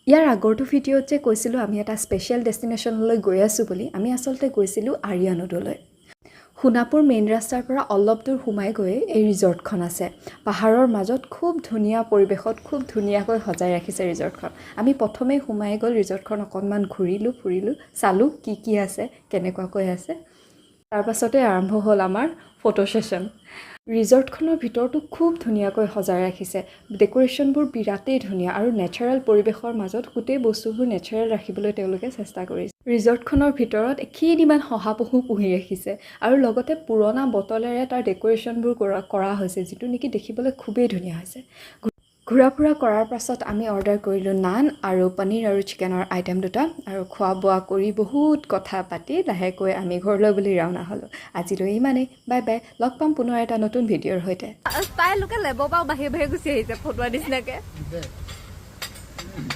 ইয়াৰ আগৰটো ভিডিঅ'ত যে কৈছিলোঁ আমি এটা স্পেচিয়েল ডেষ্টিনেশ্যনলৈ গৈ আছোঁ বুলি, আমি আচলতে গৈছিলোঁ আৰিয়ানুডলৈ। সোণাপুৰ মেইন ৰাস্তাৰ পৰা অলপ দূৰ সোমাই গৈ এই ৰিজৰ্টখন আছে। পাহাৰৰ মাজত খুব ধুনীয়া পৰিৱেশত খুব ধুনীয়াকৈ সজাই ৰাখিছে ৰিজৰ্টখন। আমি প্ৰথমেই সোমাই গ'ল ৰিজৰ্টখন অকণমান ফুৰিলোঁ, চালোঁ কি আছে, কেনেকুৱাকৈ আছে। তাৰপাছতে আৰম্ভ হ'ল আমাৰ ফটো ছেশ্যন। ৰিজৰ্টখনৰ ভিতৰতো খুব ধুনীয়াকৈ সজাই ৰাখিছে। ডেক'ৰেশ্যনবোৰ বিৰাটেই ধুনীয়া আৰু নেচাৰেল পৰিৱেশৰ মাজত গোটেই বস্তুবোৰ নেচাৰেল ৰাখিবলৈ তেওঁলোকে চেষ্টা কৰিছে। ৰিজৰ্টখনৰ ভিতৰত এখিনিমান শহাপহু পুহি ৰাখিছে আৰু লগতে পুৰণা বটলেৰে তাৰ ডেক'ৰেশ্যনবোৰ কৰা হৈছে, যিটো নেকি দেখিবলৈ খুবেই ধুনীয়া হৈছে। ঘূৰা ফুৰা কৰাৰ পাছত আমি অৰ্ডাৰ কৰিলোঁ নান আৰু পনীৰ আৰু চিকেনৰ আইটেম দুটা, আৰু খোৱা বোৱা কৰি বহুত কথা পাতি লাহেকৈ আমি ঘৰলৈ বুলি ৰাওনা হ'লোঁ। আজিলৈ ইমানেই, বাই বাই। লগ পাম পুনৰ এটা নতুন ভিডিঅ'ৰ সৈতে। তাই লোকে লেব পৰা বাহিৰে বাহিৰে গুচি আহিছে ফটোৱা নিচিনাকে।